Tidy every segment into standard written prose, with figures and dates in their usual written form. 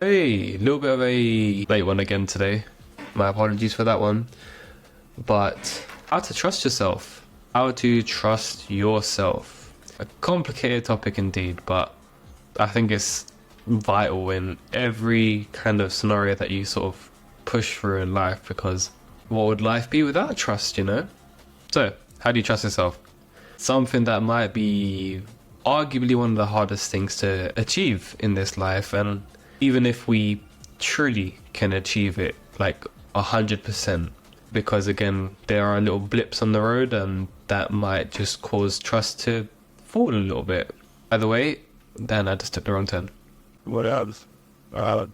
Hey, a little bit of a late one again today. My apologies for that one. But how to trust yourself. How to trust yourself. A complicated topic indeed, but I think it's vital in every kind of scenario that you sort of push through in life, because what would life be without trust, you know? So, how do you trust yourself? Something that might be arguably one of the hardest things to achieve in this life, and even if we truly can achieve it like 100%, because again, there are little blips on the road and that might just cause trust to fall a little bit. By the way, Dan, I just took the wrong turn. What else? But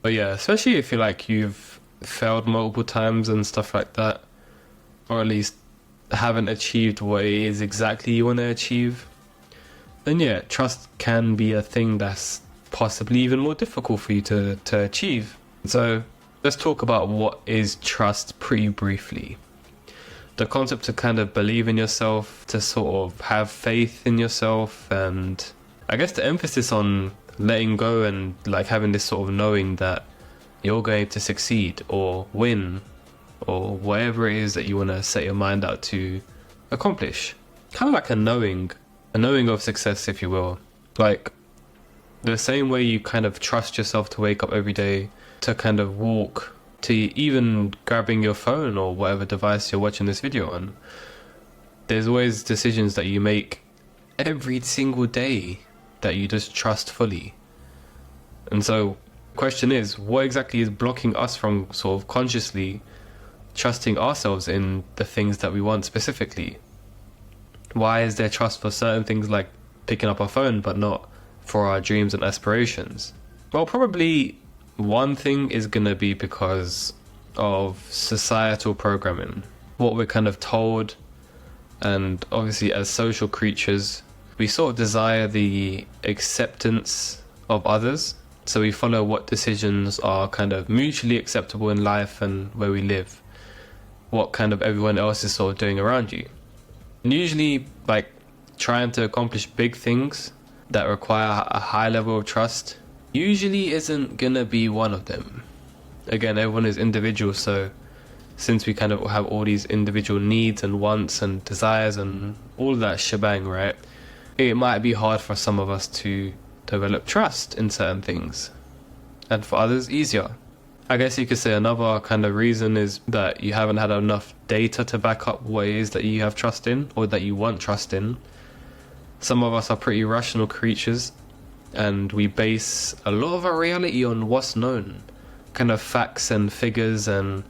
yeah, especially if you've failed multiple times and stuff like that, or at least haven't achieved what it is exactly you want to achieve, then yeah, trust can be a thing that's possibly even more difficult for you to achieve. So let's talk about what is trust pretty briefly. The concept to kind of believe in yourself, to sort of have faith in yourself, and I guess the emphasis on letting go and like having this sort of knowing that you're going to succeed or win or whatever it is that you want to set your mind out to accomplish. Kind of like a knowing of success, if you will. Like the same way you kind of trust yourself to wake up every day, to kind of walk, to even grabbing your phone or whatever device you're watching this video on. There's always decisions that you make every single day that you just trust fully. And so the question is, what exactly is blocking us from sort of consciously trusting ourselves in the things that we want specifically? Why is there trust for certain things like picking up our phone but not for our dreams and aspirations? Well, probably one thing is going to be because of societal programming, what we're kind of told. And obviously as social creatures, we sort of desire the acceptance of others, so we follow what decisions are kind of mutually acceptable in life and where we live, what kind of everyone else is sort of doing around you. And usually like trying to accomplish big things that require a high level of trust usually isn't gonna be one of them. Again, everyone is individual, so since we kind of have all these individual needs and wants and desires and all that shebang, right, it might be hard for some of us to develop trust in certain things, and for others easier. I guess you could say another kind of reason is that you haven't had enough data to back up what it is that you have trust in or that you want trust in. Some of us are pretty rational creatures, and we base a lot of our reality on what's known, kind of facts and figures and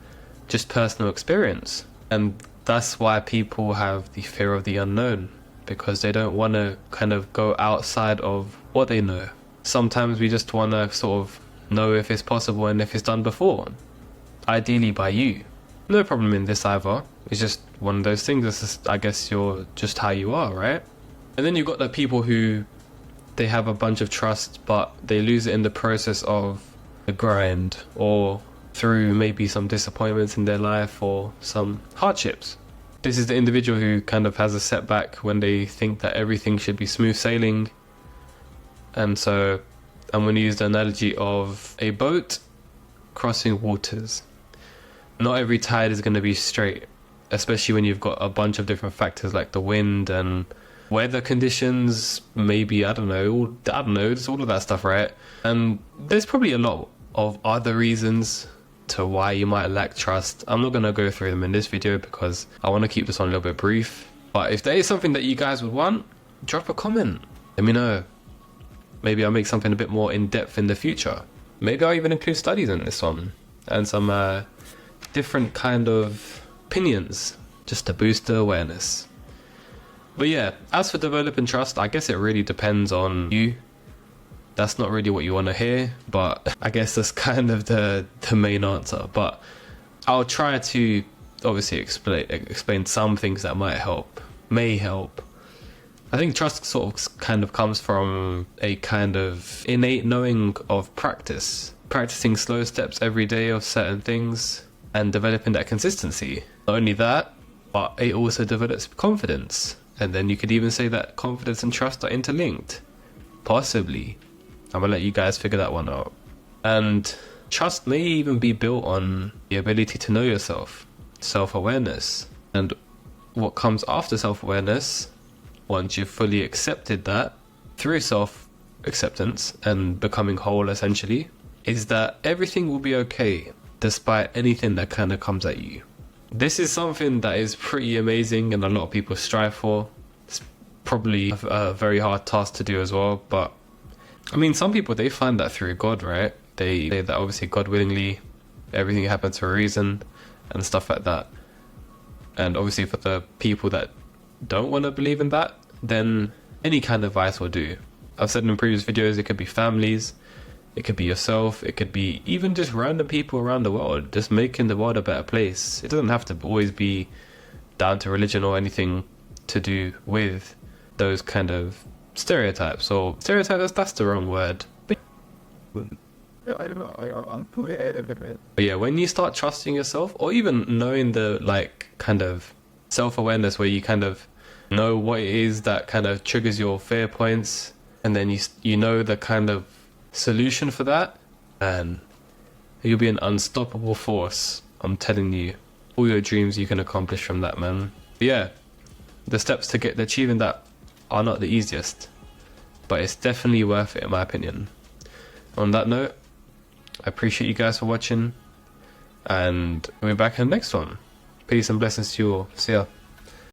just personal experience. And that's why people have the fear of the unknown, because they don't want to kind of go outside of what they know. Sometimes we just want to sort of know if it's possible and if it's done before, ideally by you. No problem in this either. It's just one of those things. It's just, I guess you're just how you are, right? And then you've got the people who they have a bunch of trust, but they lose it in the process of the grind, or through maybe some disappointments in their life or some hardships. This is the individual who kind of has a setback when they think that everything should be smooth sailing. And so I'm going to use the analogy of a boat crossing waters. Not every tide is going to be straight, especially when you've got a bunch of different factors like the wind and weather conditions, maybe, I don't know, just all of that stuff, right? And there's probably a lot of other reasons to why you might lack trust. I'm not going to go through them in this video because I want to keep this one a little bit brief. But if there is something that you guys would want, drop a comment. Let me know. Maybe I'll make something a bit more in-depth in the future. Maybe I'll even include studies in this one and some different kind of opinions just to boost the awareness. But yeah, as for developing trust, I guess it really depends on you. That's not really what you want to hear, but I guess that's kind of the main answer. But I'll try to obviously explain some things that may help. I think trust sort of kind of comes from a kind of innate knowing of practicing slow steps every day of certain things and developing that consistency. Not only that, but it also develops confidence. And then you could even say that confidence and trust are interlinked. Possibly. I'm gonna let you guys figure that one out. And trust may even be built on the ability to know yourself, self-awareness. And what comes after self-awareness, once you've fully accepted that through self-acceptance and becoming whole essentially, is that everything will be okay despite anything that kind of comes at you. This is something that is pretty amazing and a lot of people strive for. It's probably a very hard task to do as well, but I mean, some people, they find that through God, right? They say that obviously God willingly, everything happens for a reason and stuff like that. And obviously for the people that don't want to believe in that, then any kind of advice will do. I've said in previous videos, it could be families, it could be yourself, it could be even just random people around the world, just making the world a better place. It doesn't have to always be down to religion or anything to do with those kind of stereotypes. Or stereotypes, that's the wrong word. But yeah, when you start trusting yourself, or even knowing the like kind of self-awareness where you kind of know what it is that kind of triggers your fear points, and then you know the kind of solution for that, and you'll be an unstoppable force. I'm telling you, all your dreams you can accomplish from that, man. But yeah, the steps to achieving that are not the easiest, but it's definitely worth it in my opinion. On that note, I appreciate you guys for watching, and we'll be back in the next one. Peace and blessings to you all. See ya.